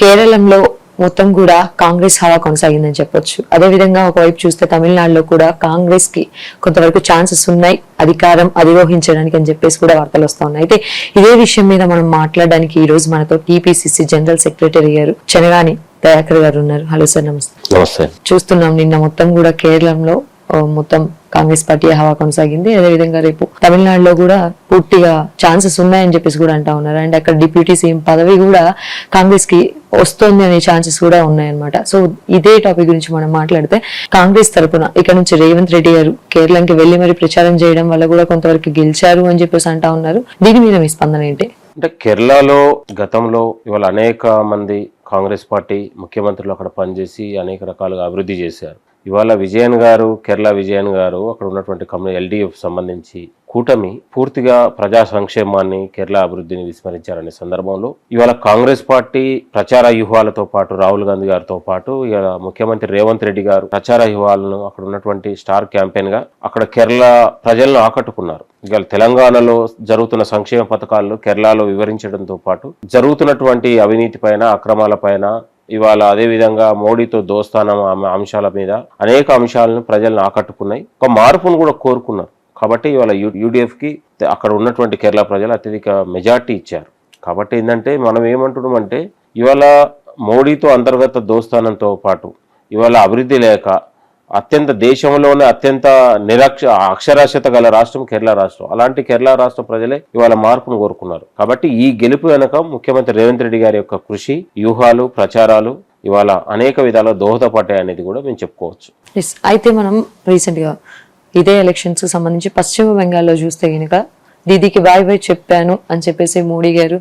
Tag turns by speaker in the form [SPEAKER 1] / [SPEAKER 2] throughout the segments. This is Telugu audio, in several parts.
[SPEAKER 1] కేరళంలో మొత్తం కూడా కాంగ్రెస్ హవా కొనసాగిందని చెప్పొచ్చు. అదేవిధంగా ఒకవైపు చూస్తే తమిళనాడులో కూడా కాంగ్రెస్ కి కొంతవరకు ఛాన్సెస్ ఉన్నాయి అధికారం అధిరోహించడానికి అని చెప్పేసి కూడా వార్తలు వస్తా ఉన్నాయి. అయితే ఇదే విషయం మీద మనం మాట్లాడడానికి ఈ రోజు మనతో టీపీసీసీ జనరల్ సెక్రటరీ గారు చెనగాని దయాకర్ గారు ఉన్నారు. హలో సార్, నమస్తే.
[SPEAKER 2] నమస్తే.
[SPEAKER 1] చూస్తున్నాం నిన్న మొత్తం కూడా కేరళంలో మొత్తం కాంగ్రెస్ పార్టీ హవా కొనసాగింది. అదేవిధంగా రేపు తమిళనాడులో కూడా పూర్తిగా ఛాన్సెస్ ఉన్నాయని చెప్పేసి కూడా అంటా ఉన్నారు. అండ్ అక్కడ డిప్యూటీ సీఎం పదవి కూడా కాంగ్రెస్ కి వస్తుంది అనే ఛాన్సెస్ కూడా ఉన్నాయన్నమాట. సో ఇదే టాపిక్ గురించి మనం మాట్లాడితే, కాంగ్రెస్ తరపున ఇక్కడ నుంచి రేవంత్ రెడ్డి గారు కేరళకి వెళ్లి మరి ప్రచారం చేయడం వల్ల కూడా కొంతవరకు గెలిచారు అని చెప్పేసి అంటా ఉన్నారు. దీని మీద మీ స్పందన ఏంటి?
[SPEAKER 2] అంటే కేరళలో గతంలో ఇవాళ అనేక మంది కాంగ్రెస్ పార్టీ ముఖ్యమంత్రులు అక్కడ పనిచేసి అనేక రకాలుగా అభివృద్ధి చేశారు. ఇవాళ విజయన్ గారు, కేరళ విజయన్ గారు అక్కడ ఉన్నటువంటి కంపెనీ ఎల్డీఎఫ్ సంబంధించి కూటమి పూర్తిగా ప్రజా సంక్షేమాన్ని, కేరళ అభివృద్ధిని విస్మరించారనే సందర్భంలో ఇవాళ కాంగ్రెస్ పార్టీ ప్రచార వ్యూహాలతో పాటు రాహుల్ గాంధీ గారితో పాటు ఇవాళ ముఖ్యమంత్రి రేవంత్ రెడ్డి గారు ప్రచార వ్యూహాలను అక్కడ ఉన్నటువంటి స్టార్ క్యాంపెయిన్ గా అక్కడ కేరళ ప్రజలను ఆకట్టుకున్నారు. ఇవాళ తెలంగాణలో జరుగుతున్న సంక్షేమ పథకాలను కేరళలో వివరించడంతో పాటు జరుగుతున్నటువంటి అవినీతి పైన, అక్రమాల పైన, ఇవాళ అదేవిధంగా మోడీతో దోస్తానం అంశాల మీద అనేక అంశాలను ప్రజలను ఆకట్టుకున్నాయి. ఒక మార్పును కూడా కోరుకున్నారు. కాబట్టి ఇవాళ యూడీఎఫ్కి అక్కడ ఉన్నటువంటి కేరళ ప్రజలు అత్యధిక మెజార్టీ ఇచ్చారు. కాబట్టి ఏంటంటే మనం ఏమంటున్నామంటే, ఇవాళ మోడీతో అంతర్గత దోస్తానంతో పాటు ఇవాళ అభివృద్ధి లేక దేశంలోనే అత్యంత అక్షరాస్యత గల రాష్ట్రం కేరళ రాష్ట్రం. అలాంటి కేరళ రాష్ట్ర ప్రజలే ఇవాళ మార్పును కోరుకున్నారు. కాబట్టి ఈ గెలుపు వెనక ముఖ్యమంత్రి రేవంత్ రెడ్డి గారి యొక్క కృషి, వ్యూహాలు, ప్రచారాలు ఇవాళ అనేక విధాలుగా దోహదపడ్డాయి అనేది కూడా మేము చెప్పుకోవచ్చు.
[SPEAKER 1] అయితే మనం రీసెంట్ గా ఇదే ఎలక్షన్స్ సంబంధించి పశ్చిమ బెంగాల్లో చూస్తే కనుక దీదీకి బాయ్ బాయ్ చెప్పాను అని చెప్పేసి మోడీ గారు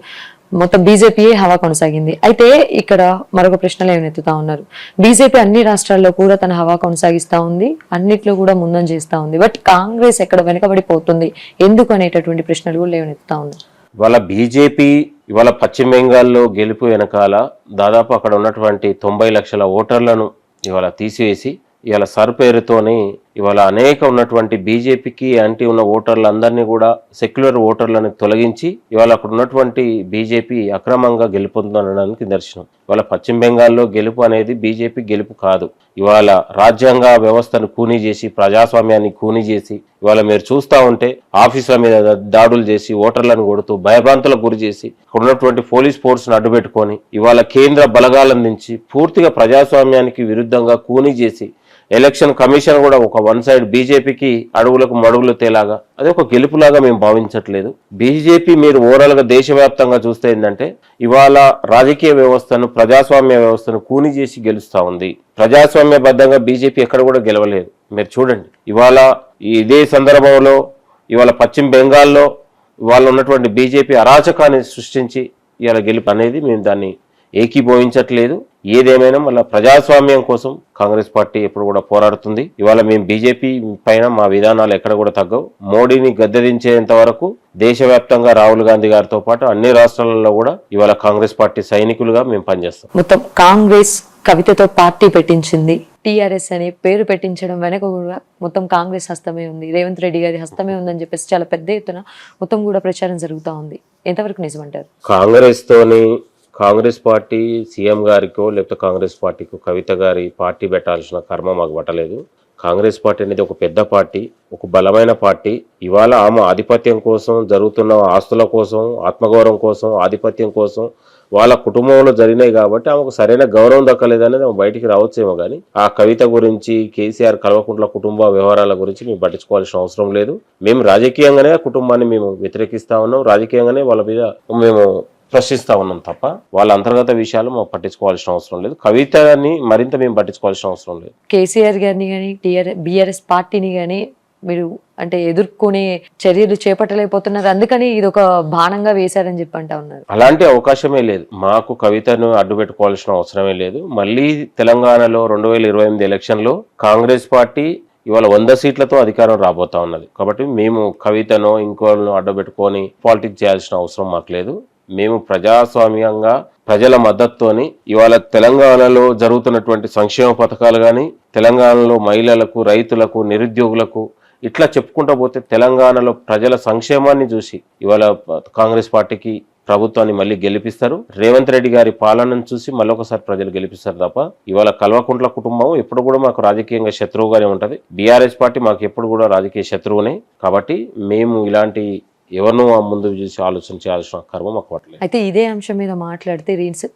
[SPEAKER 1] మొత్తం బీజేపీయే హవా కొనసాగింది. అయితే ఇక్కడ మరొక ప్రశ్నలు ఏమనెత్తుతా ఉన్నారు. బీజేపీ అన్ని రాష్ట్రాల్లో కూడా తన హవా కొనసాగిస్తా ఉంది, అన్నిట్లో కూడా ముందం చేస్తా ఉంది. బట్ కాంగ్రెస్ ఎక్కడ వెనకబడిపోతుంది ఎందుకు అనేటటువంటి ప్రశ్నలు కూడా లేవనెత్తుతా ఉన్నారు.
[SPEAKER 2] ఇవాళ బీజేపీ ఇవాళ పశ్చిమ బెంగాల్లో గెలుపు వెనకాల దాదాపు అక్కడ ఉన్నటువంటి 90 లక్షల ఓటర్లను ఇవాళ తీసివేసి ఇవాళ సర్ పేరుతోని ఇవాళ అనేక ఉన్నటువంటి బీజేపీకి యాంటీ ఉన్న ఓటర్లందరినీ కూడా సెక్యులర్ ఓటర్లను తొలగించి ఇవాళ అక్కడ ఉన్నటువంటి బీజేపీ అక్రమంగా గెలుపొందడానికి నిదర్శనం. ఇవాళ పశ్చిమ బెంగాల్లో గెలుపు అనేది బీజేపీ గెలుపు కాదు. ఇవాళ రాజ్యాంగ వ్యవస్థను కూనీ చేసి, ప్రజాస్వామ్యాన్ని కూనీ చేసి ఇవాళ మీరు చూస్తూ ఉంటే ఆఫీసుల మీద దాడులు చేసి, ఓటర్లను కొడుతూ భయభ్రాంతులకు గురి చేసి అక్కడ ఉన్నటువంటి పోలీస్ ఫోర్స్ను అడ్డుపెట్టుకొని ఇవాళ కేంద్ర బలగాలను దించి పూర్తిగా ప్రజాస్వామ్యానికి విరుద్ధంగా కూనీ చేసి ఎలక్షన్ కమిషన్ కూడా ఒక వన్ సైడ్ బీజేపీకి అడుగులకు మడుగులు తేలాగా అది ఒక గెలుపులాగా మేము భావించట్లేదు. బీజేపీ మీరు ఓవరాల్ గా దేశవ్యాప్తంగా చూస్తే ఏంటంటే ఇవాళ రాజకీయ వ్యవస్థను, ప్రజాస్వామ్య వ్యవస్థను కూని చేసి గెలుస్తా ఉంది. ప్రజాస్వామ్యబద్ధంగా బీజేపీ ఎక్కడ కూడా గెలవలేదు. మీరు చూడండి, ఇవాళ ఇదే సందర్భంలో ఇవాళ పశ్చిమ బెంగాల్లో ఇవాళ ఉన్నటువంటి బీజేపీ అరాచకాన్ని సృష్టించి ఇవాళ గెలుపు అనేది మేము దాన్ని ఏకీభవించట్లేదు. ఏదేమైనా మళ్ళీ ప్రజాస్వామ్యం కోసం కాంగ్రెస్ పార్టీ ఎప్పుడు కూడా పోరాడుతుంది. ఇవాళ మేము బీజేపీ పైన మా విధానాలు ఎక్కడ కూడా తగ్గవు. మోడీని గద్దెదించేంత వరకు దేశవ్యాప్తంగా రాహుల్ గాంధీ గారితో పాటు అన్ని రాష్ట్రాలలో కూడా ఇవాళ కాంగ్రెస్ పార్టీ సైనికులుగా మేము పనిచేస్తాం.
[SPEAKER 1] మొత్తం కాంగ్రెస్ కవితతో పార్టీ పెట్టించింది, టీఆర్ఎస్ అనే పేరు పెట్టించడం వెనక కూడా మొత్తం కాంగ్రెస్ హస్తమే ఉంది, రేవంత్ రెడ్డి గారి హస్తమే ఉందని చెప్పేసి చాలా పెద్ద ఎత్తున మొత్తం కూడా ప్రచారం జరుగుతూ ఉంది. ఎంతవరకు నిజమంటారు?
[SPEAKER 2] కాంగ్రెస్ పార్టీ సీఎం గారికో లేకపోతే కాంగ్రెస్ పార్టీకో కవిత గారి పార్టీ పెట్టాల్సిన కర్మ మాకు పట్టలేదు. కాంగ్రెస్ పార్టీ అనేది ఒక పెద్ద పార్టీ, ఒక బలమైన పార్టీ. ఇవాళ ఆమె ఆధిపత్యం కోసం, జరుగుతున్న ఆస్తుల కోసం, ఆత్మగౌరవం కోసం, ఆధిపత్యం కోసం వాళ్ళ కుటుంబంలో జరిగినాయి కాబట్టి ఆమెకు సరైన గౌరవం దక్కలేదనేది ఆమె బయటికి రావచ్చేమో. కానీ ఆ కవిత గురించి, కేసీఆర్ కల్వకుంట్ల కుటుంబ వ్యవహారాల గురించి మేము పట్టించుకోవాల్సిన అవసరం లేదు. మేము రాజకీయంగానే ఆ కుటుంబాన్ని మేము వ్యతిరేకిస్తా ఉన్నాం, రాజకీయంగానే వాళ్ళ మీద మేము ప్రశ్నిస్తా ఉన్నాం తప్ప వాళ్ళ అంతర్గత విషయాలు మాకు పట్టించుకోవాల్సిన అవసరం లేదు. కవితని మరింత మేము పట్టించుకోవాల్సిన అవసరం లేదు.
[SPEAKER 1] కేసీఆర్ గారిని కానీ బీఆర్ఎస్ పార్టీని కానీ మీరు అంటే ఎదుర్కొనే చర్యలు చేపట్టలేకపోతున్నారు, అందుకని ఇది ఒక బాణంగా వేశారని చెప్పి అంటా ఉన్నారు.
[SPEAKER 2] అలాంటి అవకాశమే లేదు. మాకు కవితను అడ్డు పెట్టుకోవాల్సిన అవసరమే లేదు. మళ్ళీ తెలంగాణలో 2028 ఎలక్షన్లో కాంగ్రెస్ పార్టీ ఇవాళ 100 సీట్లతో అధికారం రాబోతా ఉన్నది. కాబట్టి మేము కవితను ఇంకోళ్ళను అడ్డుపెట్టుకొని పాలిటిక్స్ చేయాల్సిన అవసరం మాకు లేదు. మేము ప్రజాస్వామ్యంగా ప్రజల మద్దతుతోని ఇవాళ తెలంగాణలో జరుగుతున్నటువంటి సంక్షేమ పథకాలు కానీ, తెలంగాణలో మహిళలకు, రైతులకు, నిరుద్యోగులకు ఇట్లా చెప్పుకుంటూ పోతే తెలంగాణలో ప్రజల సంక్షేమాన్ని చూసి ఇవాళ కాంగ్రెస్ పార్టీకి ప్రభుత్వాన్ని మళ్ళీ గెలిపిస్తారు. రేవంత్ రెడ్డి గారి పాలనను చూసి మళ్ళొకసారి ప్రజలు గెలిపిస్తారు తప్ప ఇవాళ కల్వకుంట్ల కుటుంబం ఎప్పుడు కూడా మాకు రాజకీయంగా శత్రువుగానే ఉంటది. బీఆర్ఎస్ పార్టీ మాకు ఎప్పుడు కూడా రాజకీయ శత్రువునే. కాబట్టి మేము ఇలాంటి ఎవరినూ ముందు చూసి ఆలోచించాల్సిన కర్మ మాకు పట్టలేదు.
[SPEAKER 1] అయితే ఇదే అంశం మీద మాట్లాడితే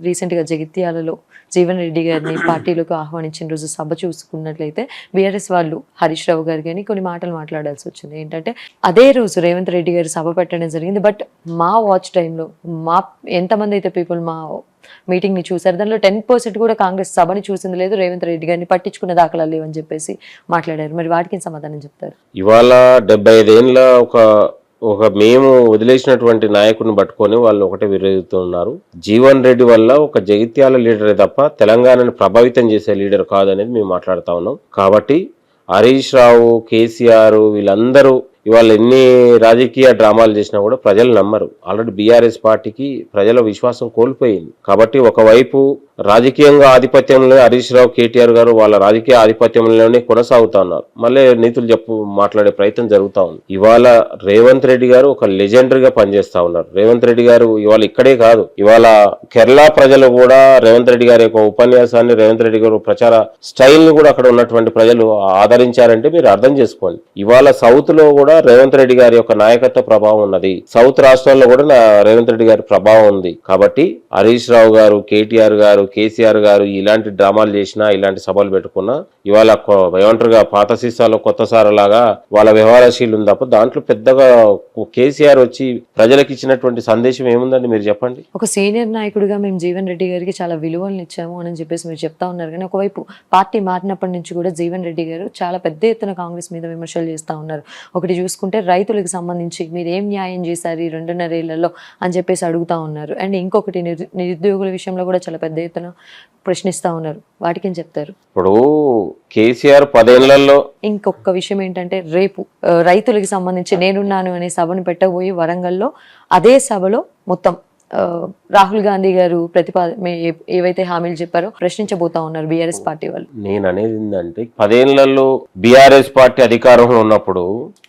[SPEAKER 1] రీసెంట్ గా జగిత్యాలలో జీవన్ రెడ్డి గారిని పార్టీలోకి ఆహ్వానించిన రోజు సభ చూసుకున్నట్లయితే బీఆర్ఎస్ వాళ్ళు హరీష్ రావు గారు కానీ కొన్ని మాటలు మాట్లాడాల్సి వచ్చింది. ఏంటంటే అదే రోజు రేవంత్ రెడ్డి గారు సభ పెట్టడం జరిగింది. బట్ మా వాచ్ టైంలో మా ఎంతమంది అయితే పీపుల్ మా మీటింగ్ ని చూసారు దానిలో 10% కూడా కాంగ్రెస్ సభని చూసింది లేదు, రేవంత్ రెడ్డి గారిని పట్టించుకున్న దాఖలా లేవని చెప్పేసి మాట్లాడారు. మరి వాటికి సమాధానం చెప్తారు?
[SPEAKER 2] ఇవాళ 75 ఏళ్ళ ఒక మేము వదిలేసినటువంటి నాయకుడిని పట్టుకొని వాళ్ళు ఒకటే విరోధిస్తున్నారు. జీవన్ రెడ్డి వల్ల ఒక జగిత్యాల లీడరే తప్ప తెలంగాణను ప్రభావితం చేసే లీడర్ కాదనేది మేము మాట్లాడుతా ఉన్నాం. కాబట్టి హరీష్ రావు, కేసీఆర్ వీళ్ళందరూ ఇవాళ ఎన్ని రాజకీయ డ్రామాలు చేసినా కూడా ప్రజలు నమ్మరు. ఆల్రెడీ బీఆర్ఎస్ పార్టీకి ప్రజల విశ్వాసం కోల్పోయింది. కాబట్టి ఒకవైపు రాజకీయంగా ఆధిపత్యంలో హరీష్ రావు, కేటీఆర్ గారు వాళ్ళ రాజకీయ ఆధిపత్యంలోనే కొనసాగుతా ఉన్నారు. మళ్ళీ నీతులు మాట్లాడే ప్రయత్నం జరుగుతూ ఉంది. ఇవాళ రేవంత్ రెడ్డి గారు ఒక లెజెండరీగా పనిచేస్తా ఉన్నారు. రేవంత్ రెడ్డి గారు ఇవాళ ఇక్కడే కాదు, ఇవాళ కేరళ ప్రజలు కూడా రేవంత్ రెడ్డి గారి యొక్క ఉపన్యాసాన్ని, రేవంత్ రెడ్డి గారు ప్రచార స్టైల్ ని కూడా అక్కడ ఉన్నటువంటి ప్రజలు ఆదరించారంటే మీరు అర్థం చేసుకోండి. ఇవాళ సౌత్ లో కూడా రేవంత్ రెడ్డి గారి యొక్క నాయకత్వ ప్రభావం ఉన్నది. సౌత్ రాష్ట్రాల్లో కూడా రేవంత్ రెడ్డి గారి ప్రభావం ఉంది. కాబట్టి హరీష్ రావు గారు, కేటీఆర్ గారు, కేసీఆర్ గారు ఇలాంటి డ్రామాలు చేసినా, ఇలాంటి సభలు పెట్టుకున్నా ఇవాళ ఏమంటారుగా పాత సీసాలో కొత్త సారలాగా వాళ్ళ వ్యవహారశీలు ఉంది తప్ప దాంట్లో పెద్దగా కేసీఆర్ వచ్చి ప్రజలకు ఇచ్చినటువంటి సందేశం ఏముందండి మీరు చెప్పండి.
[SPEAKER 1] ఒక సీనియర్ నాయకుడిగా మేము జీవన్ రెడ్డి గారికి చాలా విలువలను ఇచ్చాము అని చెప్పేసి మీరు చెప్తా ఉన్నారు. కానీ ఒకవైపు పార్టీ మారినప్పటి నుంచి కూడా జీవన్ రెడ్డి గారు చాలా పెద్ద ఎత్తున కాంగ్రెస్ మీద విమర్శలు చేస్తా ఉన్నారు. ఒకటి చూసుకుంటే రైతులకు సంబంధించి మీరు ఏం న్యాయం చేశారు ఈ 2.5 ఏళ్లలో అని చెప్పేసి అడుగుతా ఉన్నారు. అండ్ ఇంకొకటి నిరుద్యోగుల విషయంలో కూడా చాలా పెద్ద ఎత్తున ప్రశ్నిస్తా ఉన్నారు. వాటికి ఏం చెప్తారు?
[SPEAKER 2] ఇప్పుడు కేసీఆర్ 10 ఏళ్లలో
[SPEAKER 1] ఇంకొక విషయం ఏంటంటే రేపు రైతులకు సంబంధించి నేనున్నాను అనే సభను పెట్టబోయి వరంగల్లో అదే సభలో మొత్తం రాహుల్ గాంధీ గారు ఏవైతే హామీలు చెప్పారో ప్రశ్నించబోతా ఉన్నారు బీఆర్ఎస్ పార్టీ వాళ్ళు.
[SPEAKER 2] నేను అనేది ఏంటంటే 10 ఏళ్లలో బీఆర్ఎస్ పార్టీ అధికారంలో ఉన్నప్పుడు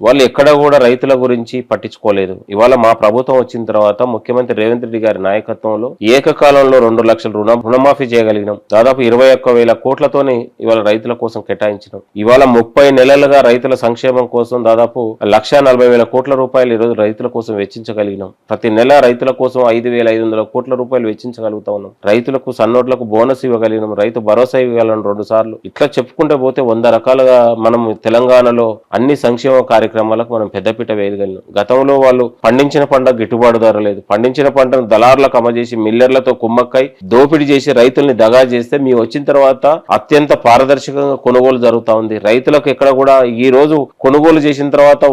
[SPEAKER 2] వాళ్ళు ఎక్కడ కూడా రైతుల గురించి పట్టించుకోలేదు. ఇవాళ మా ప్రభుత్వం వచ్చిన తర్వాత ముఖ్యమంత్రి రేవంత్ రెడ్డి గారి నాయకత్వంలో ఏకకాలంలో 2 లక్షల రుణమాఫీ చేయగలిగినాం. దాదాపు 21,000 కోట్లతోనే ఇవాళ రైతుల కోసం కేటాయించినాం. ఇవాళ 30 నెలలుగా రైతుల సంక్షేమం కోసం దాదాపు 1,40,000 కోట్ల రూపాయలు ఈరోజు రైతుల కోసం వెచ్చించగలిగినాం. ప్రతి నెల రైతుల కోసం 5,500 కోట్ల రూపాయలు వెచ్చించగలుగుతా ఉన్నాం. రైతులకు సన్నోట్లకు బోనస్ ఇవ్వగలిగినాం. రైతు భరోసా ఇవ్వగలను 2 సార్లు. ఇట్లా చెప్పుకుంటే పోతే 100 రకాలుగా మనం తెలంగాణలో అన్ని సంక్షేమ కార్యక్రమాలకు మనం పెద్దపీట వేయగలిగినాం. గతంలో వాళ్ళు పండించిన పంట గిట్టుబాటు ధర లేదు. పండించిన పంటను దళారులకు అమ్మజేసి మిల్లర్లతో కుమ్మక్కై దోపిడీ చేసి రైతుల్ని దగా చేస్తే మీ వచ్చిన తర్వాత అత్యంత పారదర్శకంగా కొనుగోలు జరుగుతా ఉంది. రైతులకు ఎక్కడ కూడా ఈ రోజు కొనుగోలు చేసిన తర్వాత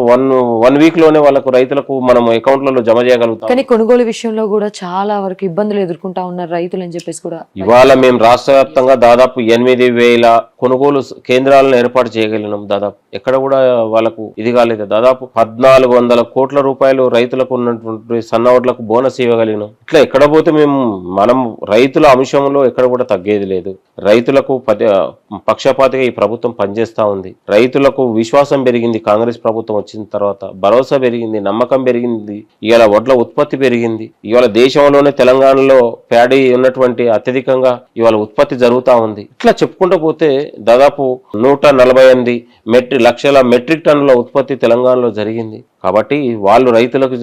[SPEAKER 2] వన్ వీక్ లోనే వాళ్ళకు రైతులకు మనం అకౌంట్లలో జమ చేయగలుగుతాం.
[SPEAKER 1] కానీ కొనుగోలు విషయంలో కూడా చాలా వరకు ఇబ్బందులు ఎదుర్కొంటా ఉన్నారు రైతులు అని చెప్పేసి కూడా
[SPEAKER 2] ఇవాళ మేము రాష్ట్ర వ్యాప్తంగా దాదాపు 8,000 కొనుగోలు కేంద్రాలను ఏర్పాటు చేయగలిగినాం. దాదాపు ఎక్కడ కూడా వాళ్ళకు ఇది కాలేదు. దాదాపు 1,400 కోట్ల రూపాయలు రైతులకు ఉన్నటువంటి సన్నవడ్లకు బోనస్ ఇవ్వగలిగినాం. ఇట్లా ఎక్కడ పోతే మనం రైతుల అంశంలో ఎక్కడ కూడా తగ్గేది లేదు. రైతులకు పక్షపాతిగా ఈ ప్రభుత్వం పనిచేస్తా ఉంది. రైతులకు విశ్వాసం పెరిగింది కాంగ్రెస్ ప్రభుత్వం వచ్చిన తర్వాత. భరోసా పెరిగింది, నమ్మకం పెరిగింది. ఇవాళ వడ్ల ఉత్పత్తి పెరిగింది. ఇవాళ దేశంలోనే తెలంగాణలో ప్యాడీ ఉన్నటువంటి అత్యధికంగా ఇవాళ ఉత్పత్తి జరుగుతూ ఉంది. ఇట్లా చెప్పుకుంటూ పోతే దాదాపు 148 లక్షల మెట్రిక్ టన్నుల ఉత్పత్తి తెలంగాణలో జరిగింది. కాబట్టి వాళ్ళు రైతులకు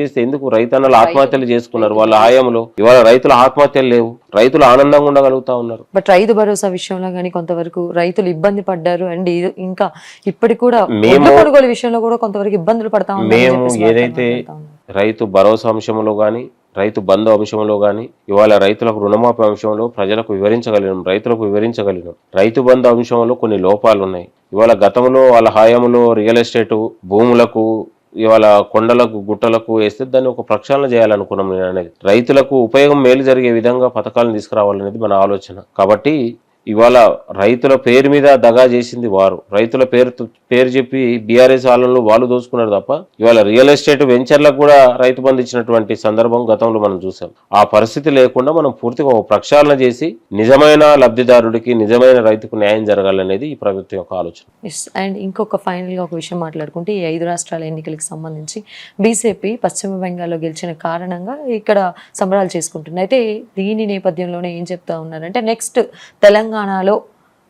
[SPEAKER 2] చేస్తే ఎందుకు రైతన్నలు ఆత్మహత్యలు చేసుకున్నారు వాళ్ళ హయాంలో. ఇవాళ రైతుల ఆత్మహత్యలు లేవు. రైతులు ఆనందంగా ఉండగలుగుతా ఉన్నారు.
[SPEAKER 1] బట్ రైతు భరోసా విషయంలో కానీ కొంతవరకు రైతులు ఇబ్బంది పడ్డారు. అండ్ ఇంకా ఇప్పటికి కూడా కొనుగోలు విషయంలో కూడా కొంతవరకు ఇబ్బందులు పడతా ఉన్నారు.
[SPEAKER 2] మేము ఏదైతే రైతు భరోసా అంశంలో కానీ రైతు బంధు అంశంలో కానీ ఇవాళ రైతులకు రుణమాఫీ అంశంలో రైతులకు వివరించగలిగినాం. రైతు బంధు అంశంలో కొన్ని లోపాలు ఉన్నాయి. ఇవాళ గతంలో వాళ్ళ హయాంలో రియల్ ఎస్టేట్ భూములకు ఇవాళ కొండలకు గుట్టలకు వేస్తే దాన్ని ఒక ప్రక్షాళన చేయాలనుకున్నాం. నేను అనేది రైతులకు ఉపయోగం మేలు జరిగే విధంగా పథకాలను తీసుకురావాలనేది మన ఆలోచన. కాబట్టి ఇవాళ రైతుల పేరు మీద దగా చేసింది వారు. రైతుల పేరు చెప్పి బీఆర్ఎస్ ఆలంలో వాళ్ళు దోచుకున్నారు తప్ప ఇవాళ రియల్ ఎస్టేట్ వెంచర్లకు కూడా రైతు బంధు ఇచ్చినటువంటి సందర్భం గతంలో మనం చూసాం. ఆ పరిస్థితి లేకుండా మనం పూర్తిగా ఒక ప్రక్షాళన చేసి నిజమైన లబ్ధిదారుడికి నిజమైన రైతుకు న్యాయం జరగాలనేది ఈ ప్రభుత్వం యొక్క ఆలోచన.
[SPEAKER 1] అండ్ ఇంకొక ఫైనల్ గా ఒక విషయం మాట్లాడుకుంటే, ఈ 5 రాష్ట్రాల ఎన్నికలకు సంబంధించి బీజేపీ పశ్చిమ బెంగాల్లో గెలిచిన కారణంగా ఇక్కడ సంబరాలు చేసుకుంటుంది. అయితే దీని నేపథ్యంలోనే ఏం చెప్తా ఉన్నారంటే, నెక్స్ట్ తెలంగాణలో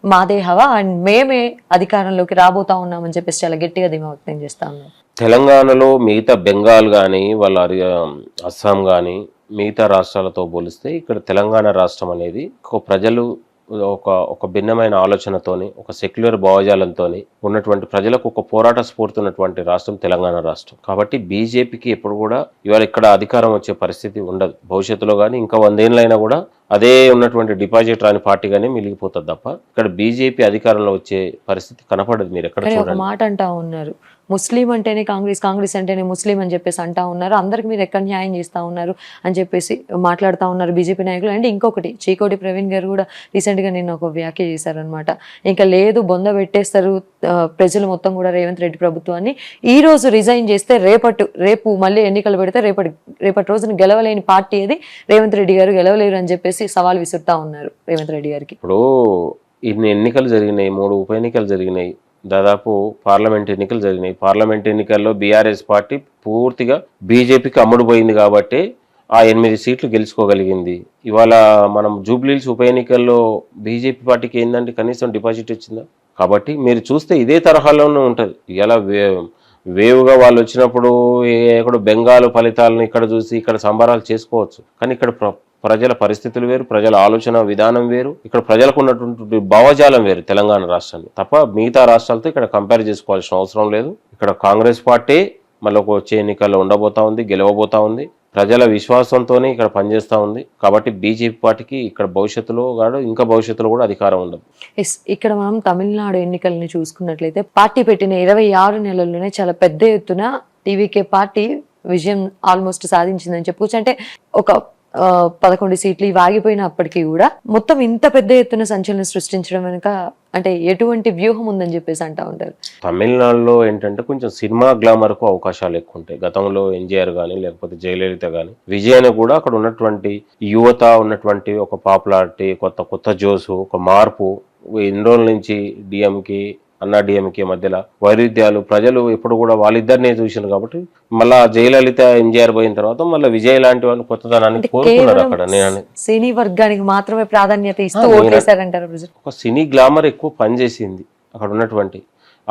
[SPEAKER 1] మాదే హవా అండ్ మేమే అధికారంలోకి రాబోతా ఉన్నామని చెప్పేసి చాలా గట్టిగా ధీమా వ్యక్తం చేస్తా ఉన్నారు.
[SPEAKER 2] తెలంగాణలో మిగతా బెంగాల్ కానీ వాళ్ళ అస్సాం కానీ మిగతా రాష్ట్రాలతో పోలిస్తే ఇక్కడ తెలంగాణ రాష్ట్రం అనేది ప్రజలు ఒక భిన్నమైన ఆలోచనతోని, ఒక సెక్యులర్ భావజాలంతోని ఉన్నటువంటి ప్రజలకు ఒక పోరాట స్ఫూర్తి ఉన్నటువంటి రాష్ట్రం తెలంగాణ రాష్ట్రం. కాబట్టి బీజేపీకి ఎప్పుడు కూడా ఇవాళ ఇక్కడ అధికారం వచ్చే పరిస్థితి ఉండదు. భవిష్యత్తులో కానీ ఇంకా 100 ఏళ్ళైనా కూడా అదే ఉన్నటువంటి డిపాజిట్ రాని పార్టీగానే మిగిలిపోతుంది తప్ప ఇక్కడ బీజేపీ అధికారంలో వచ్చే పరిస్థితి కనపడదు. మీరు ఎక్కడ
[SPEAKER 1] ఒక
[SPEAKER 2] చూడండి.
[SPEAKER 1] మాట అంటా ఉన్నారు, ముస్లిం అంటేనే కాంగ్రెస్, కాంగ్రెస్ అంటేనే ముస్లిం అని చెప్పేసి అంటా ఉన్నారు. అందరికి మీరు ఎక్కడ న్యాయం చేస్తా ఉన్నారు అని చెప్పేసి మాట్లాడుతూ ఉన్నారు బీజేపీ నాయకులు. అండ్ ఇంకొకటి, చీకోటి ప్రవీణ్ గారు కూడా రీసెంట్గా నిన్న ఒక వ్యాఖ్య చేశారనమాట. ఇంకా లేదు, బొంద పెట్టేస్తారు ప్రజలు మొత్తం కూడా రేవంత్ రెడ్డి ప్రభుత్వాన్ని. ఈ రోజు రిజైన్ చేస్తే రేపు మళ్ళీ ఎన్నికలు పెడితే రేపటి రోజున గెలవలేని పార్టీ అది, రేవంత్ రెడ్డి గారు గెలవలేరు అని చెప్పేసి సవాల్ విసురుతా ఉన్నారు రేవంత్ రెడ్డి గారికి.
[SPEAKER 2] ఇప్పుడు ఇన్ని ఎన్నికలు జరిగినాయి, 3 ఉప ఎన్నికలు జరిగినాయి, దాదాపు పార్లమెంట్ ఎన్నికలు జరిగినాయి. పార్లమెంట్ ఎన్నికల్లో బీఆర్ఎస్ పార్టీ పూర్తిగా బీజేపీకి అమ్ముడుపోయింది కాబట్టి ఆ 8 సీట్లు గెలుచుకోగలిగింది. ఇవాళ మనం జూబ్లీహిల్స్ ఉప ఎన్నికల్లో బీజేపీ పార్టీకి ఏంటంటే కనీసం డిపాజిట్ వచ్చిందా? కాబట్టి మీరు చూస్తే ఇదే తరహాలోనే ఉంటుంది. ఇలా వేవుగా వాళ్ళు వచ్చినప్పుడు ఎక్కడ బెంగాల్ ఫలితాలను ఇక్కడ చూసి ఇక్కడ సంబరాలు చేసుకోవచ్చు, కానీ ఇక్కడ ప్రజల పరిస్థితులు వేరు, ప్రజల ఆలోచన విధానం వేరు, ఇక్కడ ప్రజలకు ఉన్నటువంటి భావజాలం వేరు తెలంగాణ రాష్ట్రాన్ని తప్ప మిగతా రాష్ట్రాలతో ఇక్కడ కంపేర్ చేసుకోవాల్సిన అవసరం లేదు. ఇక్కడ కాంగ్రెస్ పార్టీ మళ్ళీ వచ్చే ఎన్నికల్లో ఉండబోతా ఉంది, గెలవబోతా ఉంది, ప్రజల విశ్వాసంతోనే ఇక్కడ పనిచేస్తూ ఉంది. కాబట్టి బీజేపీ పార్టీకి ఇక్కడ భవిష్యత్తులో కాదు ఇంకా భవిష్యత్తులో కూడా అధికారం ఉండదు.
[SPEAKER 1] ఇక్కడ మనం తమిళనాడు ఎన్నికల్ని చూసుకున్నట్లయితే పార్టీ పెట్టిన 26 నెలల్లోనే చాలా పెద్ద ఎత్తున టీవీకే పార్టీ విజయం ఆల్మోస్ట్ సాధించిందని చెప్పుకోవచ్చు. అంటే ఒక 11 సీట్లు ఇవి ఆగిపోయినప్పటికీ కూడా మొత్తం ఇంత పెద్ద ఎత్తున సంచలనం సృష్టించడం వెనుక అంటే ఎటువంటి వ్యూహం ఉందని చెప్పేసి అంటా ఉంటారు.
[SPEAKER 2] తమిళనాడులో ఏంటంటే కొంచెం సినిమా గ్లామర్ కు అవకాశాలు ఎక్కువ ఉంటాయి. గతంలో ఎన్టీఆర్ కానీ లేకపోతే జయలలిత కానీ విజయన కూడా అక్కడ ఉన్నటువంటి యువత ఉన్నటువంటి ఒక పాపులారిటీ, కొత్త జోసు, ఒక మార్పు, ఇన్ని రోజుల నుంచి డిఎంకే మధ్యలో వైరుధ్యాలు, ప్రజలు ఎప్పుడు కూడా వాళ్ళిద్దరినే చూసారు. కాబట్టి మళ్ళా జయలలిత ఎంజీఆర్ పోయిన తర్వాత మళ్ళీ విజయ్ లాంటి వాళ్ళు కొత్తదనాన్ని కోరుకున్నారు. అక్కడ నేను
[SPEAKER 1] సినీ వర్గానికి మాత్రమే ప్రాధాన్యత ఇస్తూ ఓటేశారంటారు.
[SPEAKER 2] ఒక సినీ గ్లామర్ ఎక్కువ పనిచేసింది అక్కడ ఉన్నటువంటి.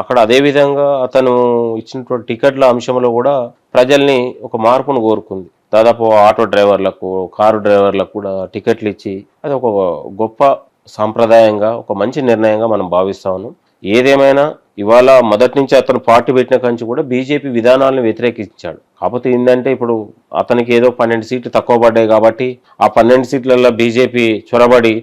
[SPEAKER 2] అక్కడ అదే విధంగా అతను ఇచ్చినటువంటి టికెట్ల అంశంలో కూడా ప్రజల్ని ఒక మార్పును కోరుకుంది. దాదాపు ఆటో డ్రైవర్లకు, కారు డ్రైవర్లకు కూడా టికెట్లు ఇచ్చి అది ఒక గొప్ప సాంప్రదాయంగా ఒక మంచి నిర్ణయంగా మనం భావిస్తా ఉన్నాం. ఏదేమైనా ఇవాళ మొదటి నుంచి అతను పార్టీ పెట్టిన కంచి కూడా బీజేపీ విధానాలను వ్యతిరేకించాడు. కాకపోతే ఏంటంటే ఇప్పుడు అతనికి ఏదో 12 సీట్లు తక్కువ పడ్డాయి కాబట్టి ఆ 12 సీట్లలో బీజేపీ చొరబడి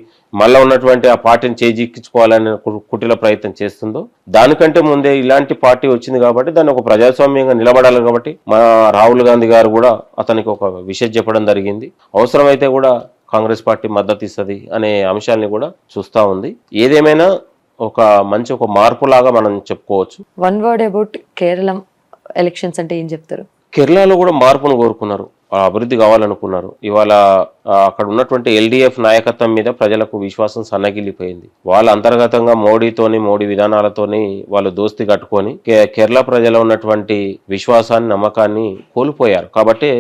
[SPEAKER 2] మళ్ళీ ఉన్నటువంటి ఆ పార్టీని చేజిక్కించుకోవాలని కుటిల ప్రయత్నం చేస్తుందో, దానికంటే ముందే ఇలాంటి పార్టీ వచ్చింది కాబట్టి దాన్ని ఒక ప్రజాస్వామ్యంగా నిలబడాలి. కాబట్టి మా రాహుల్ గాంధీ గారు కూడా అతనికి ఒక విషయం చెప్పడం జరిగింది. అవసరమైతే కూడా కాంగ్రెస్ పార్టీ మద్దతు ఇస్తుంది అనే అంశాలని కూడా చూస్తూ ఉంది. ఏదేమైనా ఒక మార్పులాగా మనం చెప్పుకోవచ్చు.
[SPEAKER 1] One word about Kerala elections అంటే ఏం చెప్తారు?
[SPEAKER 2] కేరళలో కూడా మార్పును కోరుకున్నారు, అభివృద్ధి కావాలనుకున్నారు. ఇవాళ అక్కడ ఉన్నటువంటి ఎల్డీఎఫ్ నాయకత్వం మీద ప్రజలకు విశ్వాసం సన్నగిల్లిపోయింది. వాళ్ళ అంతర్గతంగా మోడీ విధానాలతోని వాళ్ళు దోస్తి కట్టుకొని కేరళ ప్రజల ఉన్నటువంటి విశ్వాసాన్ని, నమ్మకాన్ని కోల్పోయారు. కాబట్టి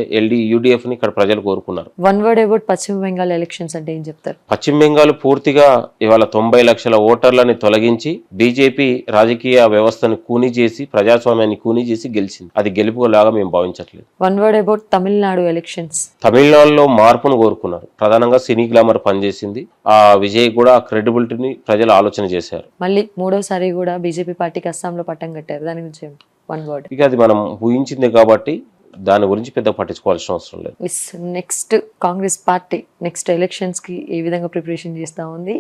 [SPEAKER 2] యూడీఎఫ్ ని ఇక్కడ ప్రజలు కోరుకున్నారు.
[SPEAKER 1] వన్ వర్డ్ అబౌట్ పశ్చిమ బెంగాల్ ఎలక్షన్స్ అంటే ఏం చెప్తారు?
[SPEAKER 2] పశ్చిమ బెంగాల్ పూర్తిగా ఇవాళ 90 లక్షల ఓటర్లని తొలగించి బీజేపీ రాజకీయ వ్యవస్థను కూని చేసి, ప్రజాస్వామ్యాన్ని కూని చేసి గెలిచింది. అది గెలుపులాగా మేము భావించట్లేదు.
[SPEAKER 1] One word about Tamil Nadu elections.
[SPEAKER 2] తమిళనాడులో మార్పును కోరుకున్నారు. ప్రధానంగా సినీ గ్లామర్ పనిచేసింది. ఆ విజయ్ కూడా క్రెడిబిలిటీని ప్రజలు ఆలోచన చేశారు.
[SPEAKER 1] మళ్ళీ 3వసారి కూడా బీజేపీ పార్టీకి అస్సాంలో పట్టం కట్టారు. దాని గురించి వన్ వర్డ్.
[SPEAKER 2] ఇక అది మనం ఊహించింది కాబట్టి దాని గురించి పెద్ద పట్టించుకోవాల్సిన అవసరం లేదు.
[SPEAKER 1] Next Congress party next elections కి ఏ విధంగా ప్రిపరేషన్ చేస్తా ఉంది,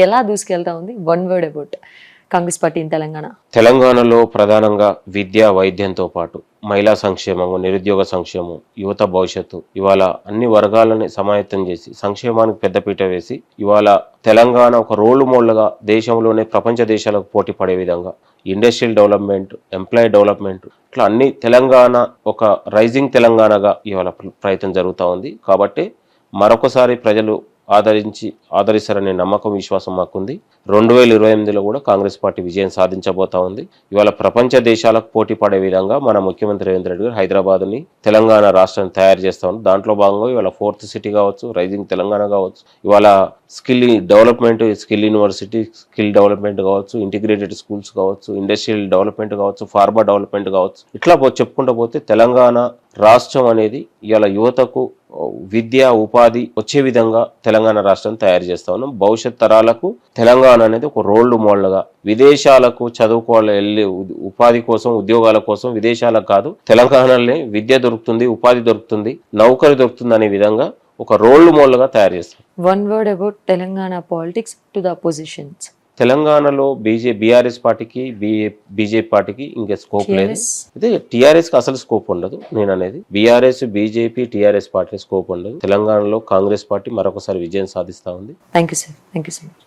[SPEAKER 1] ఎలా దూసుకెళ్తా ఉంది? One word about Congress party in Telangana?
[SPEAKER 2] తెలంగాణలో ప్రధానంగా విద్య వైద్యంతో పాటు మహిళా సంక్షేమము, నిరుద్యోగ సంక్షేమం, యువత భవిష్యత్తు, ఇవాళ అన్ని వర్గాలని సమాయత్తం చేసి సంక్షేమానికి పెద్దపీట వేసి ఇవాళ తెలంగాణ ఒక రోల్ మోడల్గా దేశంలోనే ప్రపంచ దేశాలకు పోటీ పడే విధంగా ఇండస్ట్రియల్ డెవలప్మెంట్, ఎంప్లాయీ డెవలప్మెంట్, ఇట్లా అన్ని తెలంగాణ ఒక రైజింగ్ తెలంగాణగా ఇవాళ ప్రయత్నం జరుగుతూ ఉంది. కాబట్టి మరొకసారి ప్రజలు ఆదరిస్తారనే నమ్మకం, విశ్వాసం మాకుంది. 2028లో కూడా కాంగ్రెస్ పార్టీ విజయం సాధించబోతా ఉంది. ఇవాళ ప్రపంచ దేశాలకు పోటీ పడే విధంగా మన ముఖ్యమంత్రి రేవంత్ రెడ్డి గారు హైదరాబాద్ని తెలంగాణ రాష్ట్రాన్ని తయారు చేస్తా ఉంది. దాంట్లో భాగంగా ఇవాళ 4th సిటీ కావచ్చు, రైజింగ్ తెలంగాణ కావచ్చు, ఇవాళ skill development, skill university, skill development కావచ్చు, ఇంటిగ్రేటెడ్ స్కూల్స్ కావచ్చు, ఇండస్ట్రియల్ డెవలప్మెంట్ కావచ్చు, ఫార్మా డెవలప్మెంట్ కావచ్చు, ఇట్లా చెప్పుకుంటూ పోతే తెలంగాణ రాష్ట్రం అనేది ఇవాళ యువతకు విద్య, ఉపాధి వచ్చే విధంగా తెలంగాణ రాష్ట్రాన్ని తయారు చేస్తా ఉన్నాం. భవిష్యత్ తరాలకు తెలంగాణ అనేది ఒక రోల్ మోడల్గా, విదేశాలకు చదువుకోవాలి వెళ్ళి ఉపాధి కోసం, ఉద్యోగాల కోసం విదేశాలకు కాదు, తెలంగాణలోనే విద్య దొరుకుతుంది, ఉపాధి దొరుకుతుంది, నౌకరి దొరుకుతుంది అనే విధంగా ఒక రోల్ మోడల్గా తయారు చేస్తాం.
[SPEAKER 1] One word about Telangana politics to the oppositions.
[SPEAKER 2] తెలంగాణలో బీఆర్ఎస్ పార్టీకి, బీజేపీ పార్టీకి ఇంకా స్కోప్ లేదు.
[SPEAKER 1] TRS?
[SPEAKER 2] అయితే టీఆర్ఎస్ కి అసలు స్కోప్ ఉండదు. నేను అనేది BRS, BJP, TRS party scope ఉండదు. తెలంగాణలో కాంగ్రెస్ పార్టీ మరొకసారి విజయం సాధిస్తా ఉంది.
[SPEAKER 1] Thank you, sir. Thank you so much.